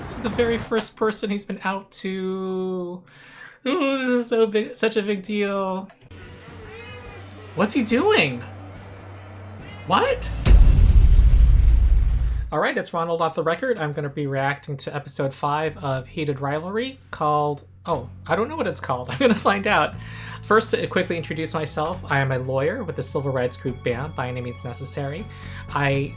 This is the very first person he's been out to. Ooh, this is so big, such a big deal. What's he doing? What? Alright, it's Ronald off the record. I'm going to be reacting to episode 5 of Heated Rivalry called... Oh, I don't know what it's called. I'm going to find out. First, to quickly introduce myself, I am a lawyer with the Civil Rights Group BAM, By Any Means Necessary. I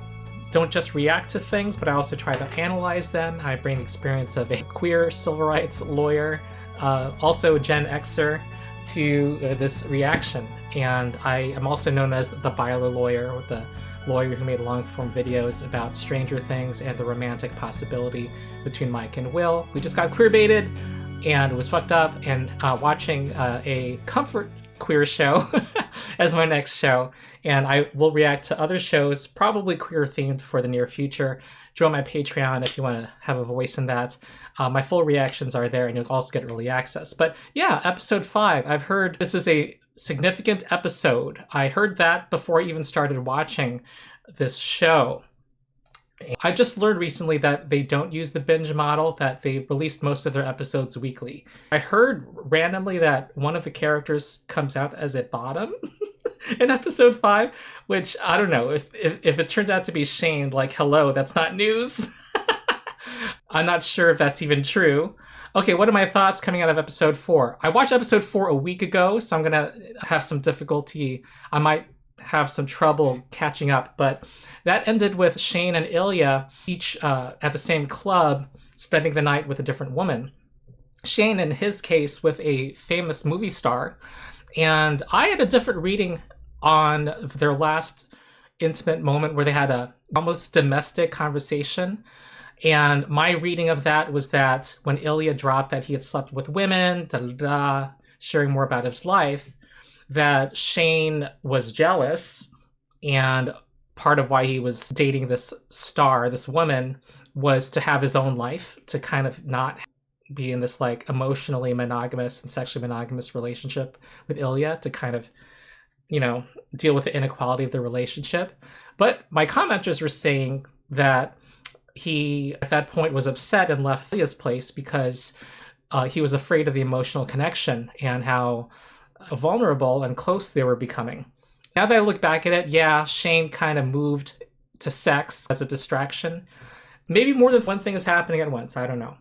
don't just react to things, but I also try to analyze them. I bring the experience of a queer civil rights lawyer, also a Gen Xer, to this reaction. And I am also known as the Byler lawyer, or the lawyer who made long-form videos about Stranger Things and the romantic possibility between Mike and Will. We just got queer-baited and was fucked up, and watching a comfort queer show as my next show. And I will react to other shows, probably queer-themed, for the near future. Join my Patreon if you want to have a voice in that. My full reactions are there, and you'll also get early access. But yeah, episode 5. I've heard this is a significant episode. I heard that before I even started watching this show. I just learned recently that they don't use the binge model, that they released most of their episodes weekly. I heard randomly that one of the characters comes out as a bottom in episode 5, which I don't know. If it turns out to be Shane, like, hello, that's not news. I'm not sure if that's even true. Okay, what are my thoughts coming out of episode 4? I watched episode 4 a week ago, so I'm gonna have some difficulty. I might have some trouble catching up, but that ended with Shane and Ilya each at the same club, spending the night with a different woman. Shane, in his case, with a famous movie star, and I had a different reading on their last intimate moment where they had a almost domestic conversation. And my reading of that was that when Ilya dropped that he had slept with women, sharing more about his life, that Shane was jealous, and part of why he was dating this star, this woman, was to have his own life, to kind of not be in this like emotionally monogamous and sexually monogamous relationship with Ilya, to kind of, you know, deal with the inequality of the relationship. But my commenters were saying that he, at that point, was upset and left Ilya's place because he was afraid of the emotional connection and how vulnerable and close they were becoming. Now that I look back at it, yeah, Shane kind of moved to sex as a distraction. Maybe more than one thing is happening at once, I don't know.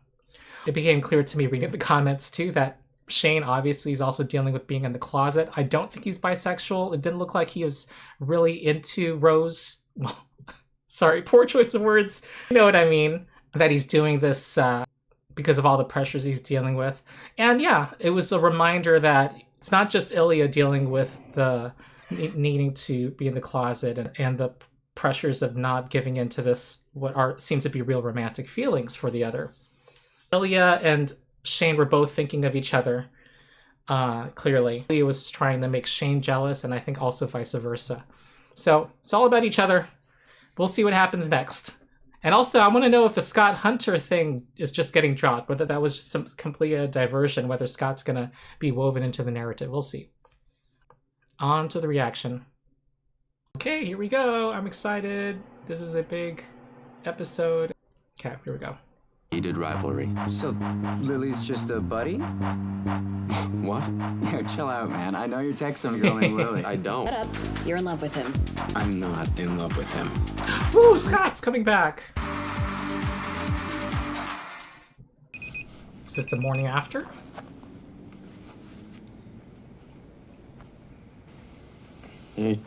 It became clear to me reading the comments too that Shane obviously is also dealing with being in the closet. I don't think he's bisexual. It didn't look like he was really into Rose. Well, sorry, poor choice of words. You know what I mean? That he's doing this because of all the pressures he's dealing with. And yeah, it was a reminder that it's not just Ilya dealing with the needing to be in the closet and the pressures of not giving into this, what seem to be real romantic feelings for the other. Ilya and Shane were both thinking of each other, clearly. Ilya was trying to make Shane jealous, and I think also vice versa. So it's all about each other. We'll see what happens next. And also, I want to know if the Scott Hunter thing is just getting dropped, whether that was just some complete diversion, whether Scott's going to be woven into the narrative. We'll see. On to the reaction. Okay, here we go. I'm excited. This is a big episode. Okay, here we go. Heated rivalry. So, Lily's just a buddy? What? Yo, chill out, man. I know you're texting a girl named Lily. I don't. Shut up. You're in love with him. I'm not in love with him. Woo, Scott's coming back. Is this the morning after? Hey,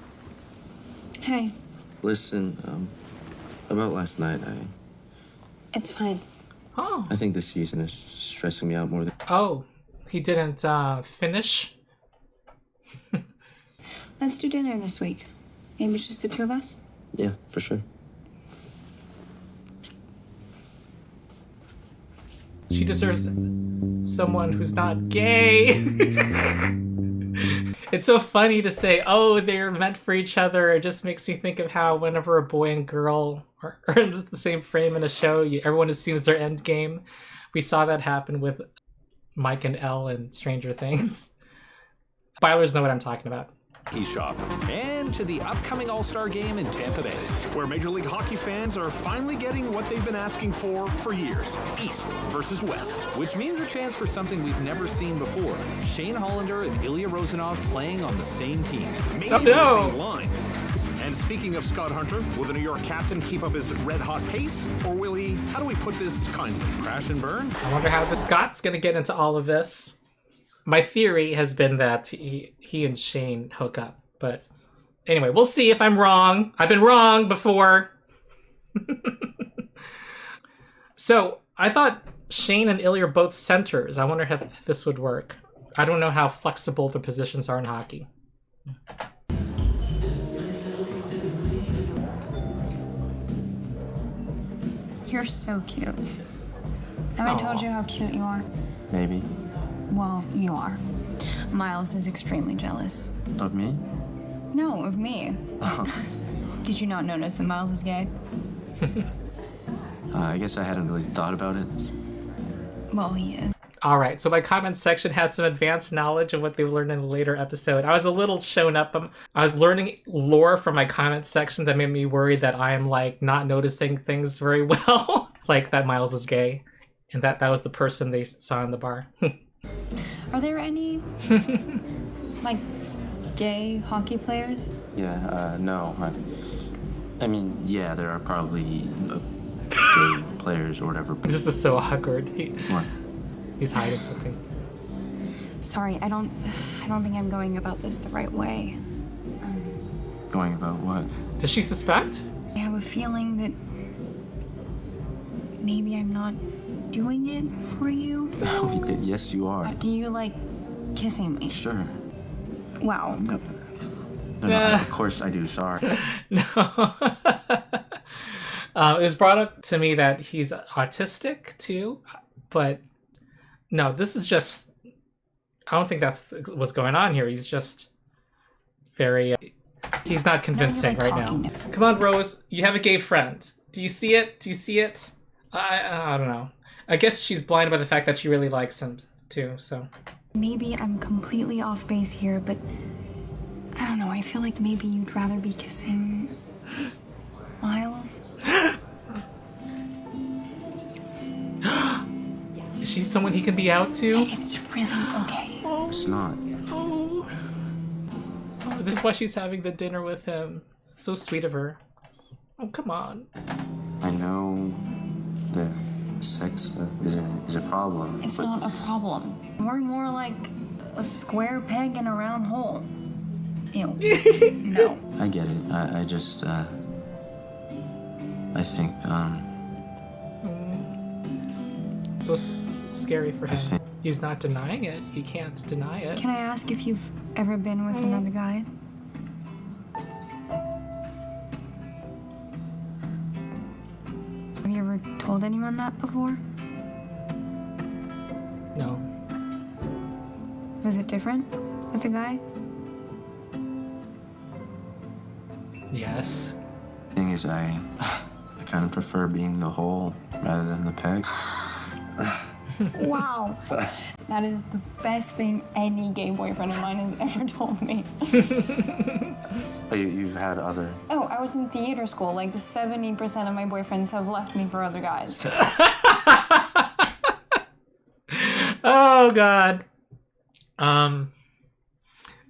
Hey, listen, about last night, it's fine. Oh. I think this season is stressing me out more than... Oh, he didn't finish? Let's do dinner this week. Maybe just the two of us? Yeah, for sure. She deserves someone who's not gay. It's so funny to say, oh, they're meant for each other. It just makes me think of how whenever a boy and girl are in the same frame in a show, everyone assumes their end game. We saw that happen with Mike and Elle in Stranger Things. Bylers know what I'm talking about. Hockey Shop and to the upcoming All-Star Game in Tampa Bay, where Major League Hockey fans are finally getting what they've been asking for years, East versus West, which means a chance for something we've never seen before. Shane Hollander and Ilya Rozanov playing on the same team, maybe the same line. And speaking of Scott Hunter, will the New York captain keep up his red-hot pace, or will he, how do we put this kindly, crash and burn? I wonder how the Scott's gonna get into all of this. My theory has been that he and Shane hook up, but anyway, we'll see if I'm wrong. I've been wrong before. So I thought Shane and Ilya are both centers. I wonder if this would work. I don't know how flexible the positions are in hockey. You're so cute. Have I told you how cute you are? Maybe. Well, you are. Miles is extremely jealous. Of me? No, of me. Did you not notice that Miles is gay? I guess I hadn't really thought about it. Well, he is. All right, so my comment section had some advanced knowledge of what they learned in a later episode. I was a little shown up. I was learning lore from my comment section that made me worried that I am like not noticing things very well, like that Miles is gay, and that was the person they saw in the bar. Are there any, like, gay hockey players? Yeah, no. I mean, yeah, there are probably gay players or whatever. This is so awkward. What? He's hiding something. Sorry, I don't think I'm going about this the right way. Going about what? Does she suspect? I have a feeling that maybe I'm not doing it for you. Yes, you are. Do you like kissing me? Sure. Wow. No, of course I do. Sorry. No. It was brought up to me that he's autistic too, but no, this is just, I don't think that's what's going on here. He's just very, he's not convincing right now. Come on, Rose, you have a gay friend. Do you see it? Do you see it? I don't know. I guess she's blinded by the fact that she really likes him too, so. Maybe I'm completely off base here, but I don't know. I feel like maybe you'd rather be kissing Miles. Is she someone he can be out to? It's really okay. It's not. Oh, this is why she's having the dinner with him. It's so sweet of her. Oh, come on. I know that sex stuff is a problem. It's but not a problem. We're more like a square peg in a round hole. Ew. No. I get it. I just, I think, So scary for him. He's not denying it. He can't deny it. Can I ask if you've ever been with another guy? Have you ever told anyone that before? No. Was it different with a guy? Yes. thing is I kind of prefer being the hole rather than the peg. Wow. That is the best thing any gay boyfriend of mine has ever told me. Oh, you've had other... Oh, I was in theater school. Like, 70% of my boyfriends have left me for other guys. Oh, God.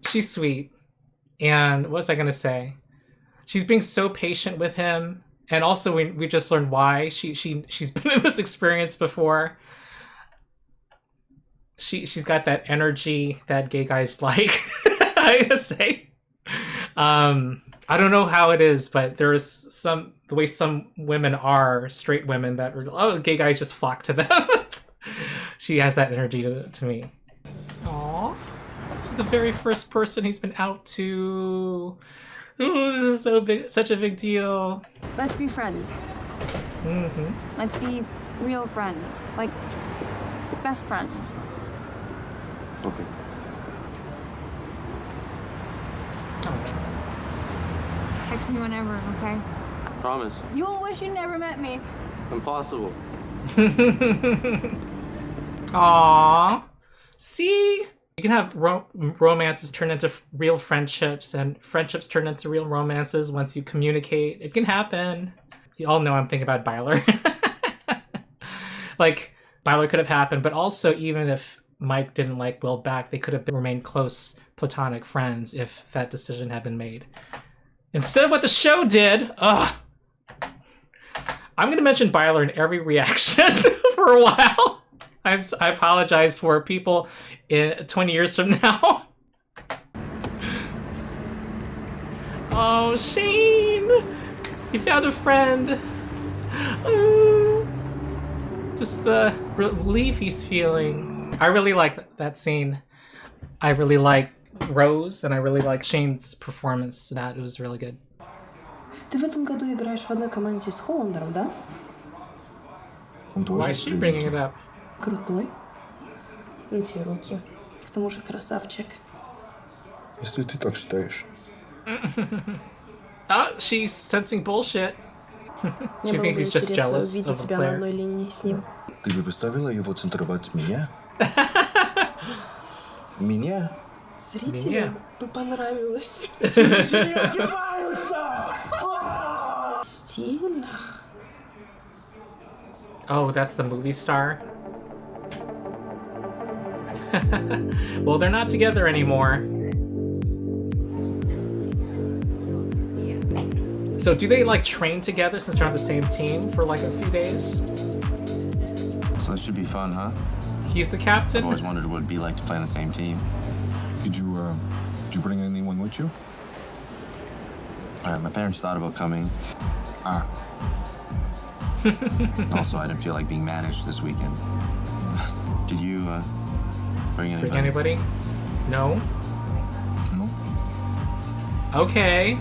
She's sweet. And what was I going to say? She's being so patient with him. And also, we just learned why. She's been in this experience before. She's got that energy that gay guys like, I gotta say. I don't know how it is, but there is the way some women are, straight women, that gay guys just flock to them. She has that energy to me. Aww. This is the very first person he's been out to. Ooh, this is such a big deal. Let's be friends. Mm-hmm. Let's be real friends. Like, best friends. Okay. Text me whenever, okay? Promise. You'll wish you never met me. Impossible. Aww. See? You can have romances turn into real friendships, and friendships turn into real romances once you communicate. It can happen. You all know I'm thinking about Byler. Like, Byler could have happened, but also even if Mike didn't like Will back, they could have remained close platonic friends if that decision had been made. Instead of what the show did, ugh. I'm going to mention Byler in every reaction for a while. I apologize for people in 20 years from now. Oh, Shane! You found a friend. Ooh. Just the relief he's feeling. I really like that scene. I really like Rose, and I really like Shane's performance. That was really good. Ты в этом году играешь в одной команде с Холландером, да? Why is she bringing it up? Крутой. Эти руки. К тому же красавчик. Если ты так считаешь. Oh, she's sensing bullshit. Мне She было thinks бы he's just интересно jealous увидеть of a тебя на player. одной линии с ним. Ты бы поставила его центровать меня? Меня? Зрителям бы понравилось. Стильно. Oh, that's the movie star? Well, they're not together anymore. So do they like train together since they're on the same team for like a few days? So that should be fun, huh? He's the I've captain? always wondered what it'd be like to play on the same team. Did you bring anyone with you? My parents thought about coming. Ah, Also, I didn't feel like being managed this weekend. Did you bring anybody? Bring anybody? No? no. Okay.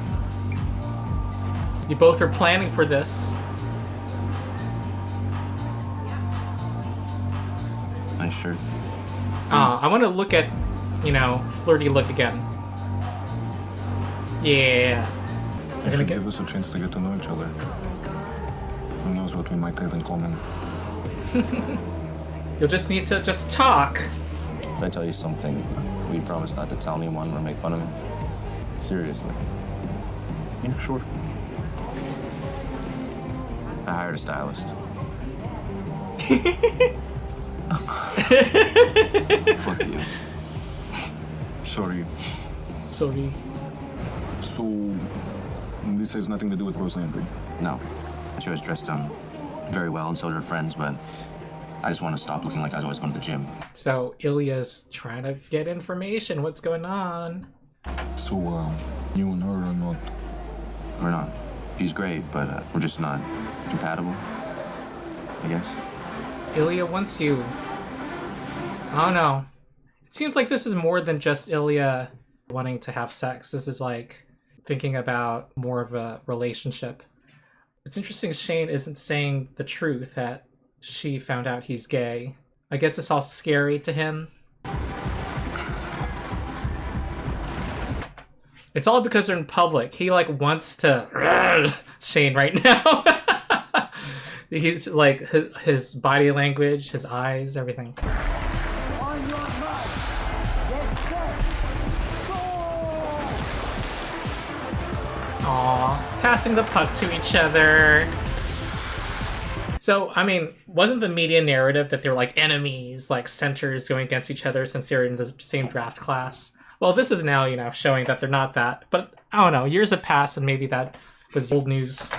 You both are planning for this. Nice shirt. I want to look at, flirty look again. Yeah. You We're gonna should get... give us a chance to get to know each other. Who knows what we might have in common? You'll just need to just talk. If I tell you something, will you promise not to tell anyone or make fun of me? Seriously. Yeah, sure. I hired a stylist. Fuck you. Sorry. Sorry. So, this has nothing to do with Rose Landry. No. She was dressed very well, and so did her friends, but I just want to stop looking like I was always going to the gym. So Ilya's trying to get information. What's going on? So, you and her are not... We're not. She's great, but we're just not compatible, I guess. Ilya wants you. I don't know. It seems like this is more than just Ilya wanting to have sex. This is like thinking about more of a relationship. It's interesting Shane isn't saying the truth that she found out he's gay. I guess it's all scary to him. It's all because they're in public. He like wants to Shane right now. He's like his body language, his eyes, everything. On your mark, get set, go! Aw, passing the puck to each other. So, I mean, wasn't the media narrative that they're like enemies, like centers going against each other since they're in the same draft class? Well, this is now, showing that they're not that. But I don't know, years have passed and maybe that was old news.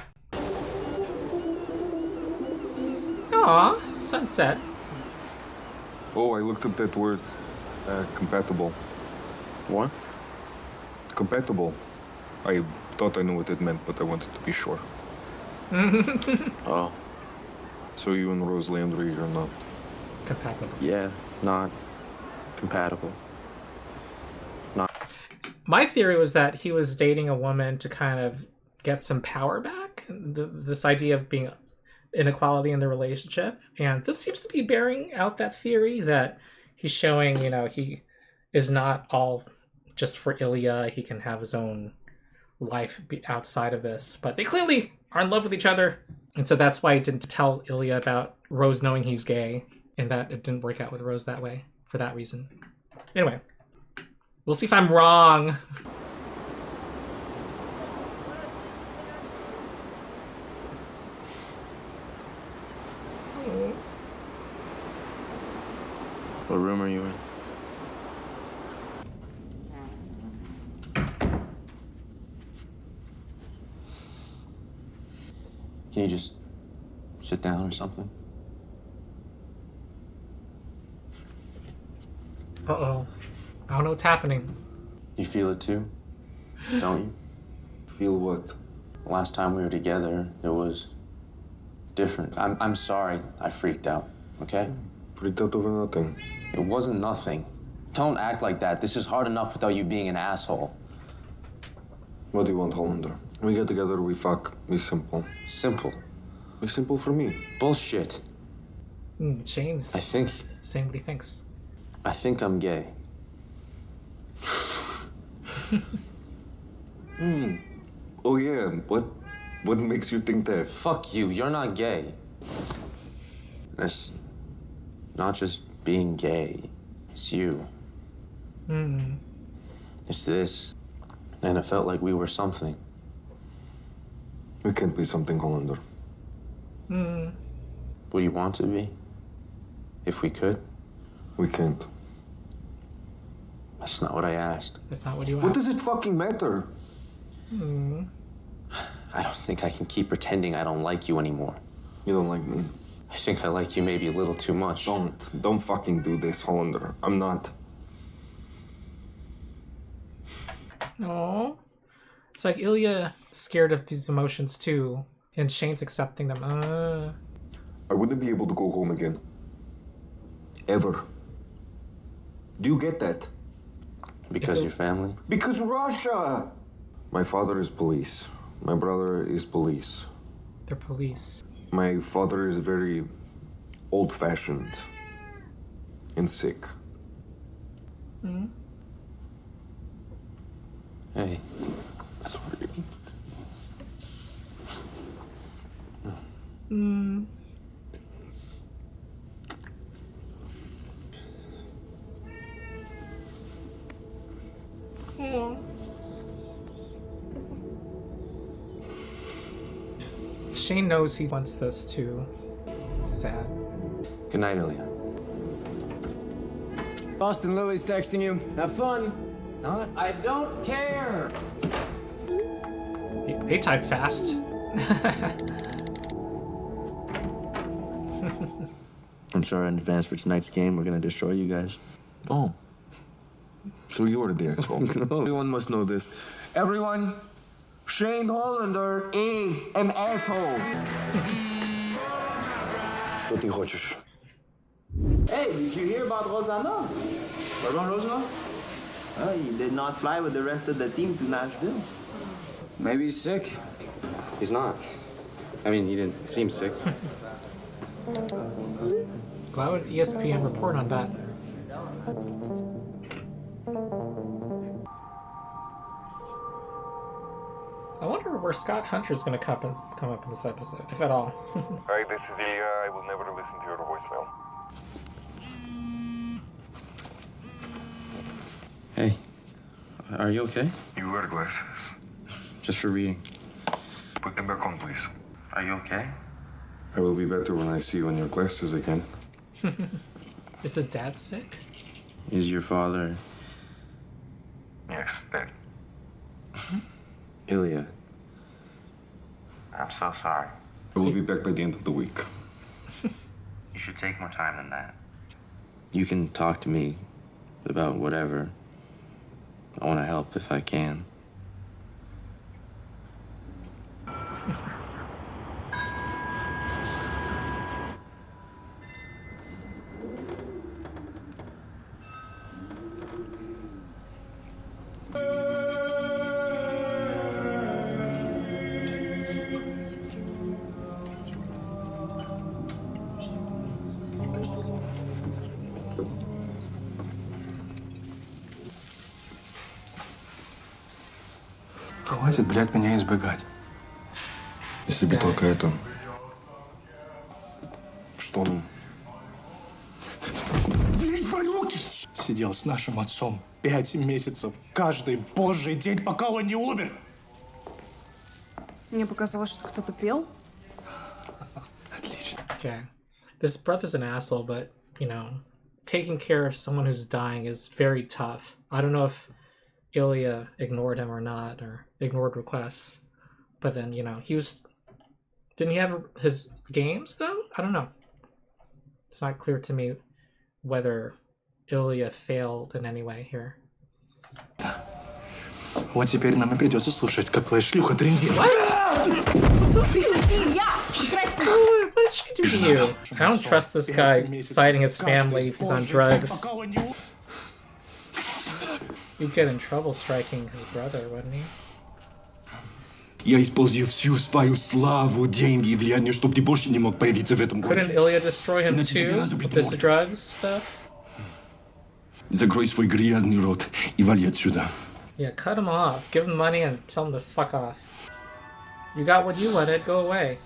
Aw, sunset. Oh, I looked up that word. Compatible. What? Compatible. I thought I knew what it meant, but I wanted to be sure. Oh, So you and Rose Landry are not... Compatible. yeah, not compatible. My theory was that he was dating a woman to kind of get some power back. This idea of being inequality in the relationship. And this seems to be bearing out that theory that he's showing, he is not all just for Ilya. He can have his own life outside of this. But they clearly are in love with each other. And so that's why he didn't tell Ilya about Rose knowing he's gay. And that it didn't work out with Rose that way, for that reason. Anyway, we'll see if I'm wrong. What room are you in? Can you just sit down or something? Uh-oh. I don't know what's happening. You feel it too, don't you? Feel what? Last time we were together, it was different. I'm sorry I freaked out, okay? Freaked out over nothing. It wasn't nothing. Don't act like that. This is hard enough without you being an asshole. What do you want, Hollander? We get together, we fuck. It's simple. Simple. It's simple for me. Bullshit. Shane's I think- saying what he thinks. I think I'm gay. Oh yeah, what makes you think that? Fuck you, you're not gay. It's not just being gay. It's you. It's this. And it felt like we were something. We can't be something, Hollander. Would you want to be? If we could? We can't. That's not what I asked. That's not what you asked. What does it fucking matter? I don't think I can keep pretending I don't like you anymore. You don't like me. I think I like you maybe a little too much. Don't fucking do this, Hollander. I'm not. No. It's like Ilya scared of these emotions too, and Shane's accepting them. I wouldn't be able to go home again. Ever. Do you get that? Because your family? Because Russia! My father is police. My brother is police. They're police. My father is very old-fashioned and sick. Hey. Sorry. Shane knows he wants this too. It's sad. Good night, Ilya. Boston Lily's texting you. Have fun. It's not. I don't care. He typed fast. I'm sorry in advance for tonight's game. We're gonna destroy you guys. Oh. So you're the asshole. Everyone must know this. Everyone, Shane Hollander is an asshole. Что ты хочешь? Hey, did you hear about Rosanna? What about Rosanna? He did not fly with the rest of the team to Nashville. Maybe he's sick. He's not. I mean, he didn't seem sick. Why would ESPN report on that? I wonder where Scott Hunter's gonna come up in this episode, if at all. Hi, this is Ilya. I will never listen to your voicemail. Hey, are you okay? You wear glasses. Just for reading. Put them back on, please. Are you okay? I will be better when I see you in your glasses again. Is his dad sick? Is your father Yes, Dad. Ilya? I'm so sorry. I will be back by the end of the week. You should take more time than that. You can talk to me about whatever. I want to help if I can. Хватит, блядь, меня избегать. Если бы только это... Что ну? Блядь, в руки! сидел с нашим отцом 5 месяцев, каждый божий день, пока он не умер. Мне показалось, что кто-то пел. Отлично. Okay. This brother's an asshole, but, you know, taking care of someone who's dying is very tough. I don't know if Ilya ignored him or not, or ignored requests. But then, you know, didn't he have his games, though? I don't know. It's not clear to me whether Ilya failed in any way here. Вот теперь нам и придется слушать, как твоя шлюха трындит. What? What did she do to you? I don't trust this guy citing his family if he's on drugs. You'd get in trouble striking his brother, wouldn't he? Я использую всю свою славу, деньги и влияние, чтобы ты больше не мог появиться в этом Couldn't городе. Ilya destroy him too with this drugs stuff? Закрой свой грязный рот и вали отсюда. Yeah, cut him off. Give him money and tell him to fuck off. You got what you wanted, go away.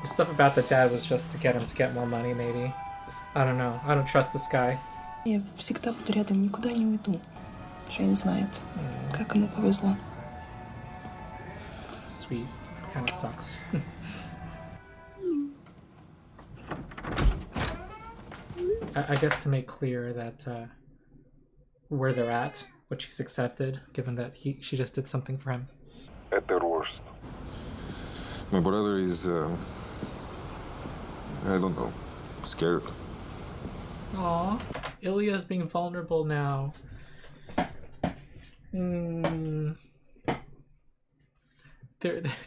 The stuff about the dad was just to get him to get more money, maybe. I don't know. I don't trust this guy. Я всегда буду рядом, никуда не уйду. Шейн знает, как ему повезло. Sweet. Kinda sucks. I guess to make clear that where they're at, what she's accepted, given that she just did something for him. At their worst. My brother is, I don't know, scared. Aww. Ilya's being vulnerable now.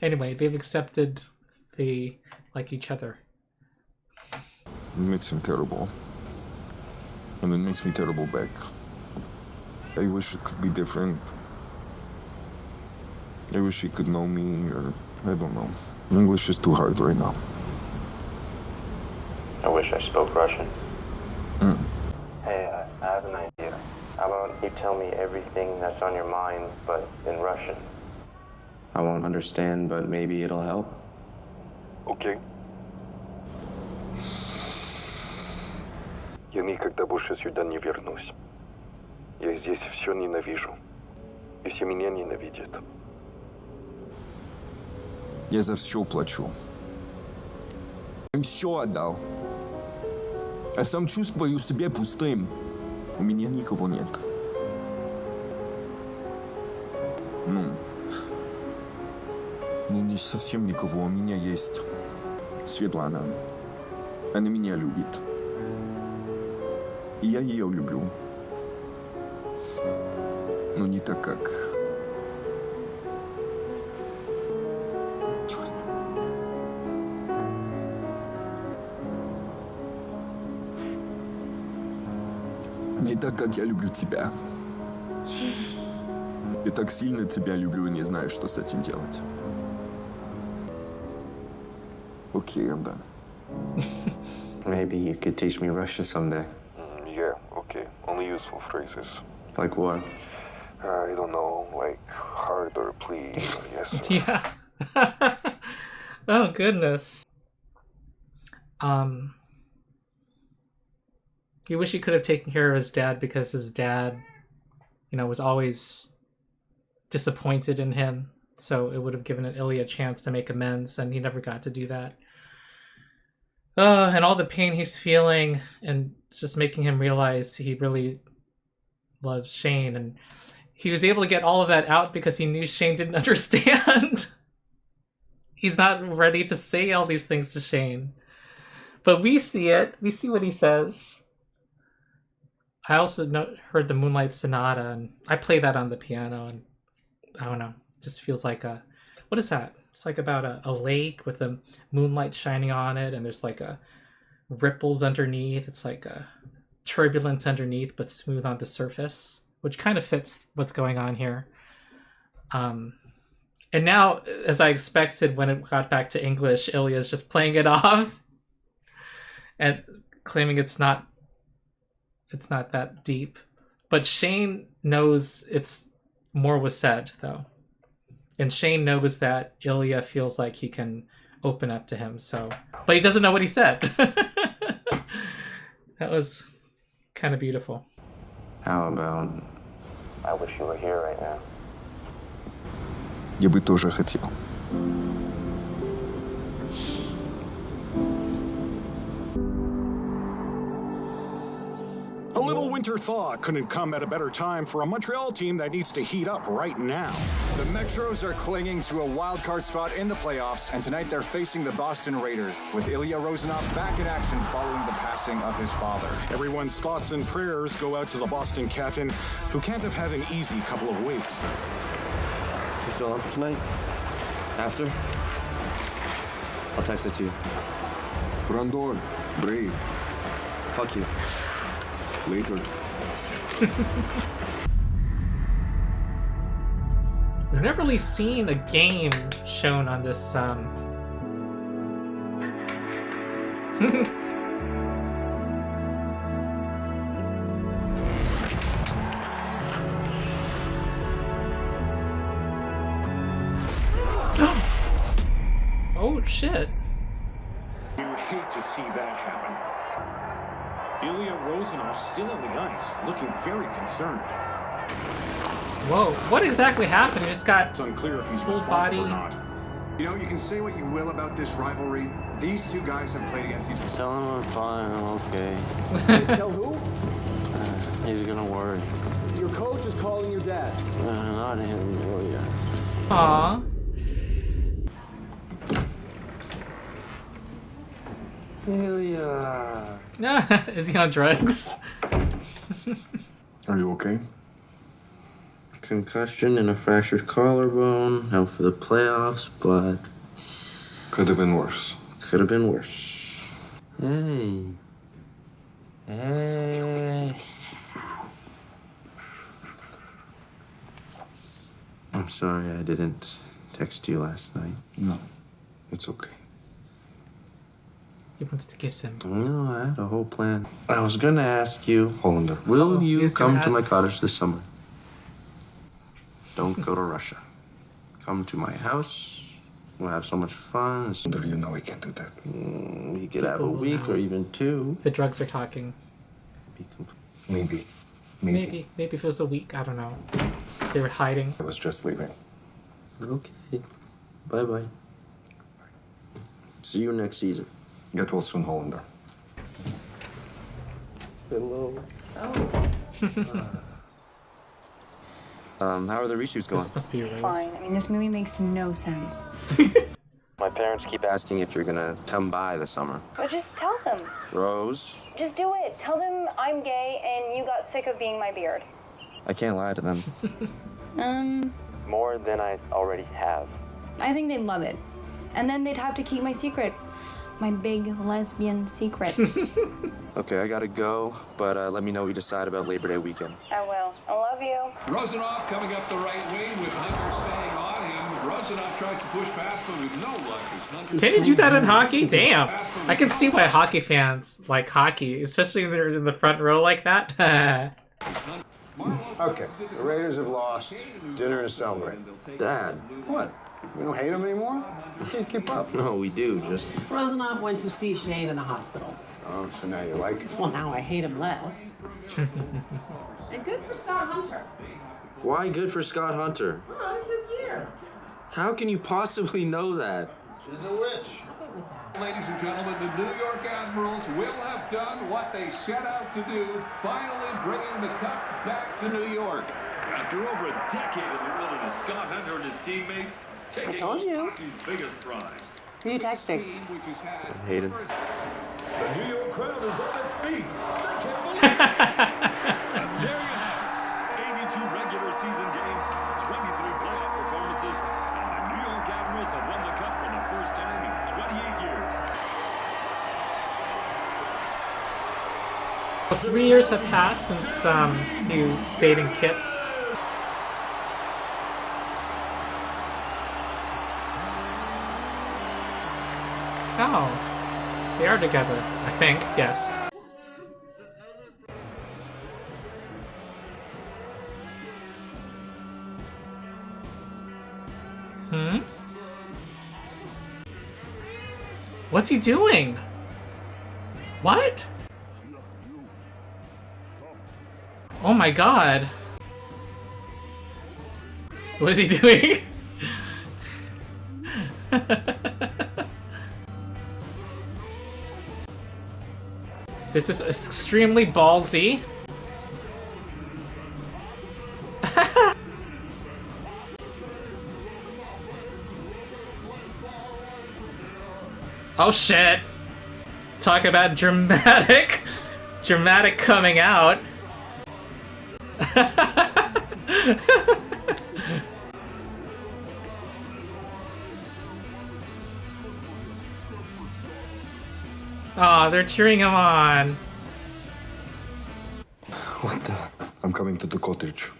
Anyway, they've accepted they like each other. It makes him terrible. And it makes me terrible back. I wish it could be different. I wish he could know me, or I don't know. English is too hard right now. I wish I spoke Russian. Mm. Hey, I have an idea. How about you tell me everything that's on your mind, but in Russian? I won't understand, but maybe it'll help. Okay. Я никогда больше сюда не вернусь. Я здесь все ненавижу. И все меня ненавидят. Я за все плачу. Им все отдал. А сам чувствую себя пустым. У меня никого нет. Ну, не совсем никого. У меня есть Светлана. Она меня любит. И я ее люблю. Но не так, как... Черт. Не так, как я люблю тебя. Я так сильно тебя люблю и не знаю, что с этим делать. Okay, I'm done. Maybe you could teach me Russian someday. Yeah, okay. Only useful phrases. Like what? I don't know, like harder, please, or yes. Yeah. Oh goodness. You wish he could have taken care of his dad because his dad, you know, was always disappointed in him. So it would have given Ilya a chance to make amends, and he never got to do that. And all the pain he's feeling, and it's just making him realize he really loves Shane. And he was able to get all of that out because he knew Shane didn't understand. He's not ready to say all these things to Shane. But we see it. We see what he says. I also heard the Moonlight Sonata, and I play that on the piano, and I don't know, it just feels like a... What is that? It's like about a lake with the moonlight shining on it, and there's like a ripples underneath. It's like a turbulent underneath, but smooth on the surface, which kind of fits what's going on here. And now, as I expected when it got back to English, Ilya's just playing it off and claiming it's not that deep. But Shane knows more was said, though. And Shane knows that Ilya feels like he can open up to him, so... But he doesn't know what he said. That was kind of beautiful. How about I wish you were here right now? Я бы тоже хотел. A little winter thaw couldn't come at a better time for a Montreal team that needs to heat up right now. The Metros are clinging to a wild card spot in the playoffs, and tonight they're facing the Boston Raiders, with Ilya Rozanov back in action following the passing of his father. Everyone's thoughts and prayers go out to the Boston captain, who can't have had an easy couple of weeks. You still on for tonight? After? I'll text it to you. Front door. Brave. Fuck you. Later. We've never really seen a game shown on this. Oh shit! You hate to see that happen. Ilya Rozanov still on the ice, looking very concerned. Whoa! What exactly happened? He just got It's unclear if he's full responsible body. or not. You know, you can say what you will about this rivalry. These two guys have played against each Tell him I'm fine, I'm okay. other. Tell who? He's gonna worry. Your coach is calling your dad. Not him, Ilya. Aww. Ilya. Is he on drugs? Are you okay? Concussion and a fractured collarbone. Out for the playoffs, but Could have been worse. could have been worse. Hey. Hey. I'm sorry I didn't text you last night. No. It's okay. He wants to kiss him. You know, I had a whole plan. I was gonna ask you, Hollander. will you he's gonna come to my ask. cottage this summer? Don't go to Russia. Come to my house. We'll have so much fun. Hollander, you know I can't do that. We could have a People will week know. or even two. The drugs are talking. Be complete. Maybe. Maybe if it was a week, I don't know. They were hiding. I was just leaving. Okay. Bye-bye. See you next season. Get well soon, Hollander. Hello. How are the reshoots going? This must be Rose. Fine. I mean, this movie makes no sense. My parents keep asking if you're gonna come by this summer. But just tell them. Rose, Just do it. Tell them I'm gay and you got sick of being my beard. I can't lie to them. More than I already have. I think they'd love it. And then they'd have to keep my secret. My big lesbian secret. Okay, I gotta go, but let me know what you decide about Labor Day weekend. I will. I love you. Rozanov coming up the right wing with Hunter staying on him. Rozanov tries to push past, but with no luck. Can you do that in hockey? Damn! I can see why hockey fans like hockey, especially when they're in the front row like that. Okay, the Raiders have lost. Dinner to celebrate. Dad. What? We don't hate them anymore? You can't keep up. No, we do, just... Rozanov went to see Shane in the hospital. Oh, so now you like it. Well, now I hate him less. And good for Scott Hunter. Why good for Scott Hunter? Oh, it's his year. How can you possibly know that? She's a witch. Ladies and gentlemen, the New York Admirals will have done what they set out to do, finally bringing the cup back to New York. After over a decade in the wilderness, Scott Hunter and his teammates taking told you. hockey's biggest prize. Who are you texting? Which has had Hayden. The New York crowd is on its feet. They can't believe it. And there you have it. 82 regular season games, 23 playoff performances, and the New York Admirals have won the cup for the first time in 28 years. Well, 3 years have passed since he was dating Kit. Oh, they are together, I think, yes. Hmm? What's he doing? What? Oh my god. What is he doing? This is extremely ballsy. Oh shit! Talk about dramatic coming out. Aw, they're cheering him on. What the? I'm coming to the cottage.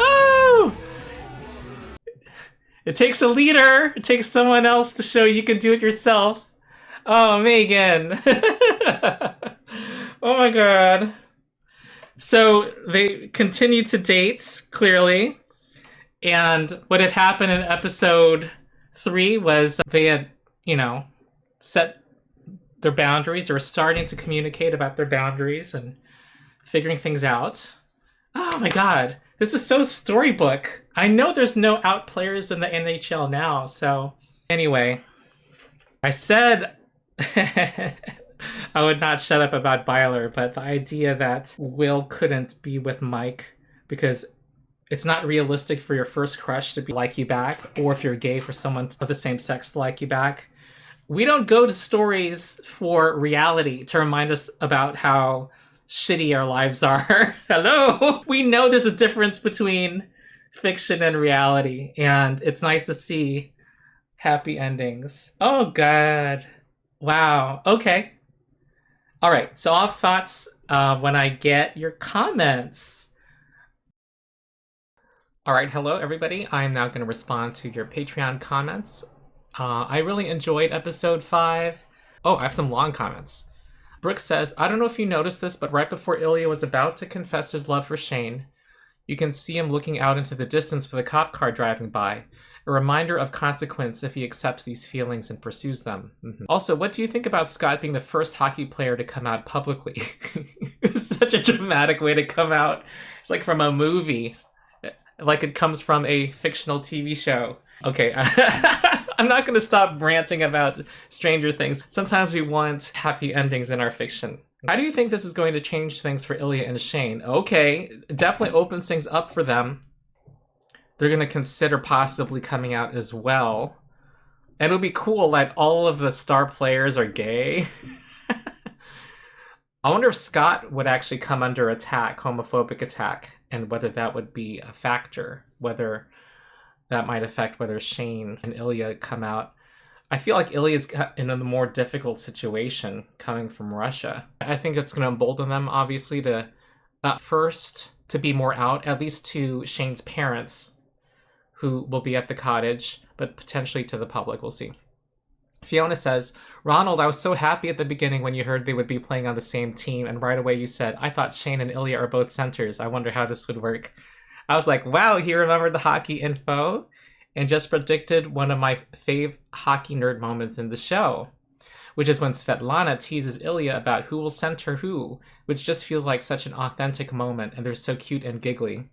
Oh! It takes a leader. It takes someone else to show you can do it yourself. Oh, Megan. Oh my god. So they continue to date, clearly. And what had happened in episode 3 was they had, you know, set their boundaries, or starting to communicate about their boundaries and figuring things out. Oh my god. This is so storybook. I know there's no out players in the NHL now, so anyway. I said I would not shut up about Byler, but the idea that Will couldn't be with Mike because it's not realistic for your first crush to be like you back, or if you're gay for someone of the same sex to like you back. We don't go to stories for reality to remind us about how shitty our lives are. Hello! We know there's a difference between fiction and reality, and it's nice to see happy endings. Oh god. Wow. Okay. Alright, so I'll have thoughts when I get your comments. Alright, hello everybody. I'm now going to respond to your Patreon comments. I really enjoyed episode 5. Oh, I have some long comments. Brooke says, I don't know if you noticed this, but right before Ilya was about to confess his love for Shane, you can see him looking out into the distance for the cop car driving by. A reminder of consequence if he accepts these feelings and pursues them. Mm-hmm. Also, what do you think about Scott being the first hockey player to come out publicly? It's such a dramatic way to come out. It's like from a movie. Like it comes from a fictional TV show. Okay, I'm not going to stop ranting about Stranger Things. Sometimes we want happy endings in our fiction. How do you think this is going to change things for Ilya and Shane? Okay, definitely opens things up for them. They're going to consider possibly coming out as well. And it'll be cool that all of the star players are gay. I wonder if Scott would actually come under attack, homophobic attack, and whether that would be a factor, whether that might affect whether Shane and Ilya come out. I feel like Ilya's in a more difficult situation coming from Russia. I think it's going to embolden them, obviously, to first to be more out, at least to Shane's parents, who will be at the cottage, but potentially to the public. We'll see. Fiona says, Ronald, I was so happy at the beginning when you heard they would be playing on the same team, and right away you said, I thought Shane and Ilya are both centers. I wonder how this would work. I was like, wow, he remembered the hockey info and just predicted one of my fave hockey nerd moments in the show, which is when Svetlana teases Ilya about who will center who, which just feels like such an authentic moment, and they're so cute and giggly.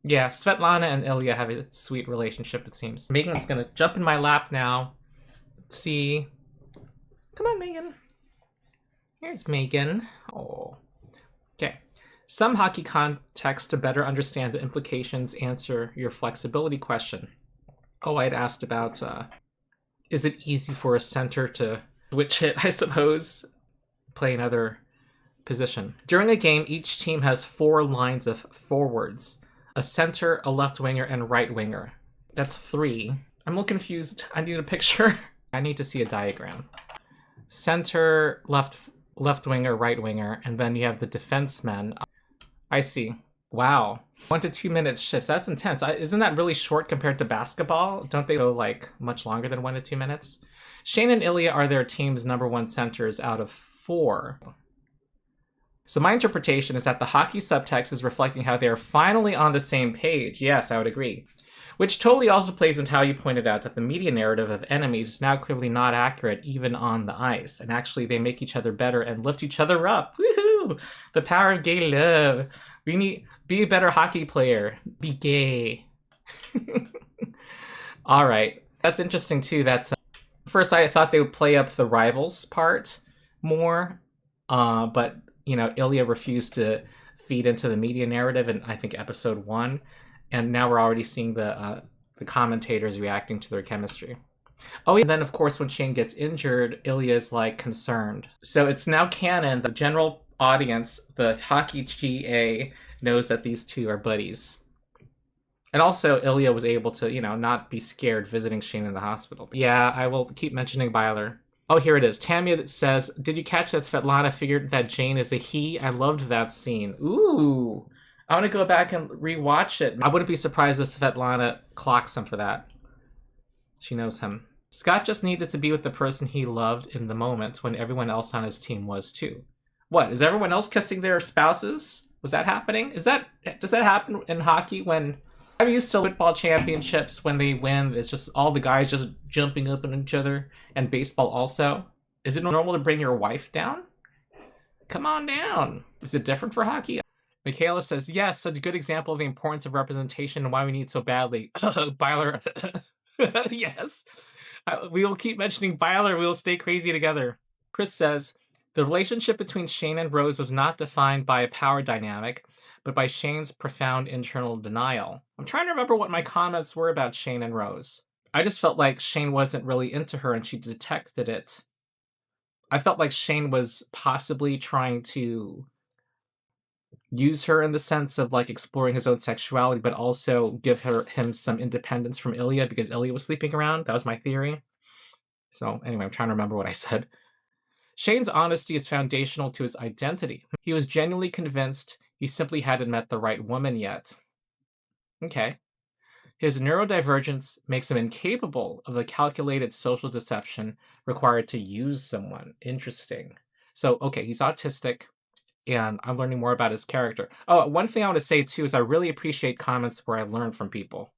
Yeah, Svetlana and Ilya have a sweet relationship, it seems. Megan's gonna jump in my lap now. Let's see. Come on, Megan. Here's Megan. Oh. Okay. Some hockey context to better understand the implications. Answer your flexibility question. Oh, I'd asked about, is it easy for a center to switch it, I suppose? Play another position. During a game, each team has 4 lines of forwards. A center, a left winger, and right winger. That's 3. I'm a little confused. I need a picture. I need to see a diagram. Center, left winger, right winger, and then you have the defensemen. I see. Wow. 1 to 2 minute shifts. That's intense. Isn't that really short compared to basketball? Don't they go like much longer than 1 to 2 minutes? Shane and Ilya are their team's #1 centers out of 4. So my interpretation is that the hockey subtext is reflecting how they are finally on the same page. Yes, I would agree. Which totally also plays into how you pointed out that the media narrative of enemies is now clearly not accurate even on the ice. And actually, they make each other better and lift each other up. Woohoo! The power of gay love. We need be a better hockey player. Be gay. All right. That's interesting too. That's first I thought they would play up the rivals part more, but Ilya refused to feed into the media narrative in I think episode 1. And now we're already seeing the commentators reacting to their chemistry. Oh, and then of course when Shane gets injured, Ilya's like concerned. So it's now canon. The general audience, the hockey GA, knows that these two are buddies. And also Ilya was able to, not be scared visiting Shane in the hospital. Yeah, I will keep mentioning Byler. Oh, here it is. Tammy says, "Did you catch that Svetlana figured that Jane is a he? I loved that scene." Ooh. I want to go back and rewatch it. I wouldn't be surprised if Svetlana clocks him for that. She knows him. Scott just needed to be with the person he loved in the moment when everyone else on his team was too. What, is everyone else kissing their spouses? Was that happening? Does that happen in hockey when I'm used to football championships when they win, it's just all the guys just jumping up on each other, and baseball also. Is it normal to bring your wife down? Come on down. Is it different for hockey? Michaela says, yes, such a good example of the importance of representation and why we need so badly. Byler. Yes. We will keep mentioning Byler. We will stay crazy together. Chris says, the relationship between Shane and Rose was not defined by a power dynamic, but by Shane's profound internal denial. I'm trying to remember what my comments were about Shane and Rose. I just felt like Shane wasn't really into her and she detected it. I felt like Shane was possibly trying to use her in the sense of like exploring his own sexuality, but also give him some independence from Ilya because Ilya was sleeping around. That was my theory. So anyway, I'm trying to remember what I said. Shane's honesty is foundational to his identity. He was genuinely convinced he simply hadn't met the right woman yet. Okay. His neurodivergence makes him incapable of the calculated social deception required to use someone. Interesting. So, okay, he's autistic, and I'm learning more about his character. Oh, one thing I want to say, too, is I really appreciate comments where I learn from people.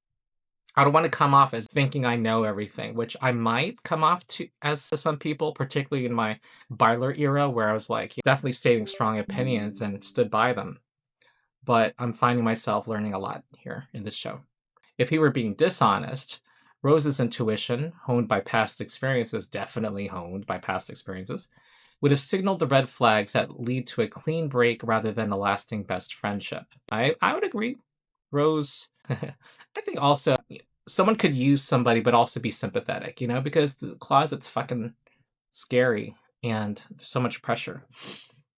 I don't want to come off as thinking I know everything, which I might come off as some people, particularly in my Byler era, where I was like definitely stating strong opinions and stood by them. But I'm finding myself learning a lot here in this show. If he were being dishonest, Rose's intuition, honed by past experiences, definitely honed by past experiences, would have signaled the red flags that lead to a clean break rather than a lasting best friendship. I would agree. Rose, I think also someone could use somebody but also be sympathetic, because the closet's fucking scary and there's so much pressure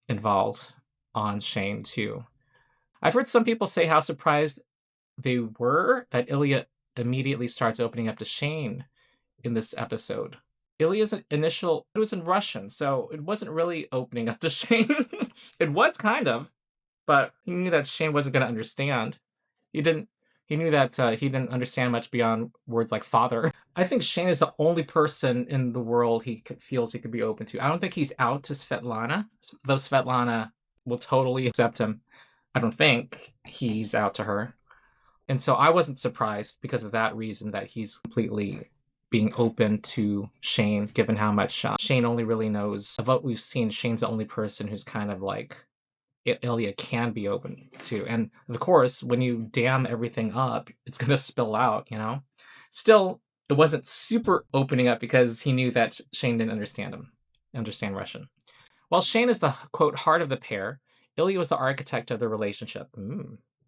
involved on Shane too. I've heard some people say how surprised they were that Ilya immediately starts opening up to Shane in this episode. Ilya's it was in Russian, so it wasn't really opening up to Shane. It was kind of, but he knew that Shane wasn't going to understand. He knew that he didn't understand much beyond words like father. I think Shane is the only person in the world he feels he could be open to. I don't think he's out to Svetlana, though Svetlana will totally accept him. I don't think he's out to her. And so I wasn't surprised because of that reason that he's completely being open to Shane, given how much Shane only really knows. Of what we've seen, Shane's the only person who's kind of like Ilya can be open to. And of course, when you dam everything up, it's going to spill out, Still, it wasn't super opening up because he knew that Shane didn't understand Russian. While Shane is the, quote, heart of the pair, Ilya was the architect of the relationship.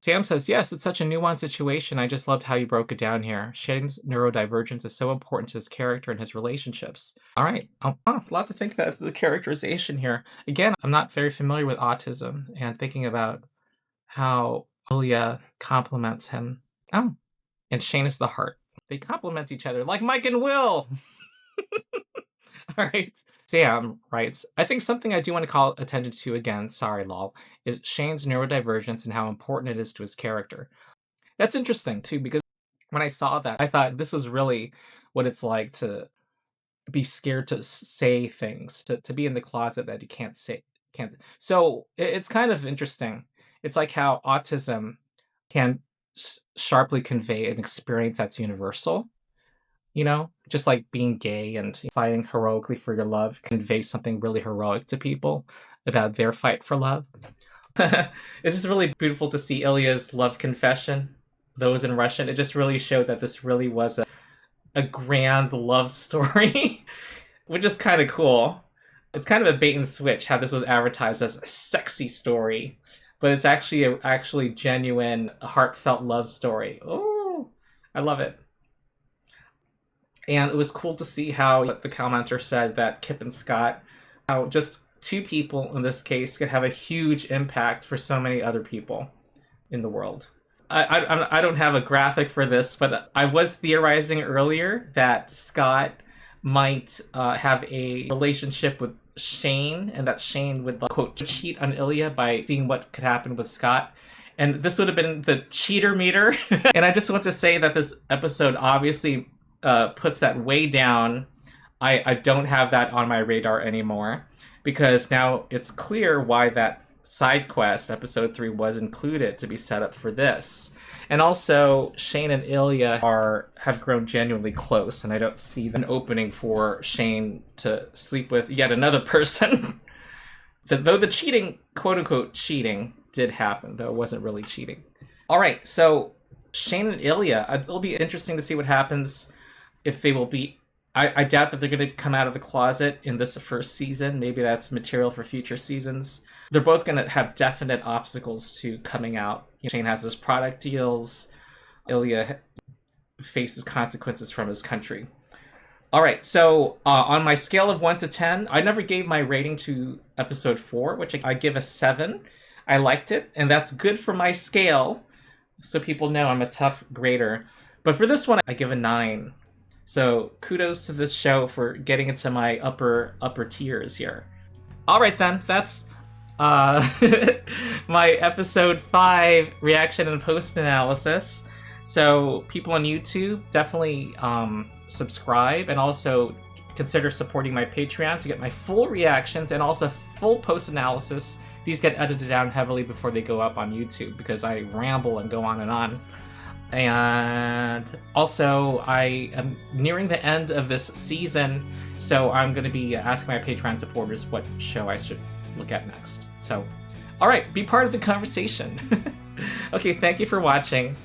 Sam says, yes, it's such a nuanced situation. I just loved how you broke it down here. Shane's neurodivergence is so important to his character and his relationships. All right. A lot to think about the characterization here. Again, I'm not very familiar with autism and thinking about how Ilya compliments him. Oh, and Shane is the heart. They complement each other like Mike and Will. All right. Sam writes, I think something I do want to call attention to again, sorry, lol, is Shane's neurodivergence and how important it is to his character. That's interesting, too, because when I saw that, I thought this is really what it's like to be scared to say things, to be in the closet that you can't say. So it's kind of interesting. It's like how autism can sharply convey an experience that's universal. You know, just like being gay and fighting heroically for your love conveys something really heroic to people about their fight for love. It's just really beautiful to see Ilya's love confession, those in Russian. It just really showed that this really was a grand love story, which is kind of cool. It's kind of a bait and switch how this was advertised as a sexy story, but it's actually a genuine, heartfelt love story. Oh, I love it. And it was cool to see how the commenter said that Kip and Scott, how just two people in this case could have a huge impact for so many other people in the world. I don't have a graphic for this, but I was theorizing earlier that Scott might have a relationship with Shane, and that Shane would, quote, cheat on Ilya by seeing what could happen with Scott. And this would have been the cheater meter. And I just want to say that this episode obviously puts that way down. I don't have that on my radar anymore, because now it's clear why that side quest, episode 3, was included to be set up for this. And also, Shane and Ilya have grown genuinely close, and I don't see an opening for Shane to sleep with yet another person. Though the cheating, quote-unquote cheating, did happen, though it wasn't really cheating. All right, so Shane and Ilya, it'll be interesting to see what happens, if they will be... I doubt that they're going to come out of the closet in this first season. Maybe that's material for future seasons. They're both going to have definite obstacles to coming out. Shane has his product deals. Ilya faces consequences from his country. All right, so on my scale of 1 to 10, I never gave my rating to episode 4, which I give a 7. I liked it, and that's good for my scale, so people know I'm a tough grader. But for this one, I give a 9. So kudos to this show for getting into my upper tiers here. All right, then, that's my episode 5 reaction and post analysis. So people on YouTube, definitely subscribe, and also consider supporting my Patreon to get my full reactions and also full post analysis. These get edited down heavily before they go up on YouTube because I ramble and go on and on. And also, I am nearing the end of this season, so I'm going to be asking my Patreon supporters what show I should look at next. So, all right, be part of the conversation. Okay, thank you for watching.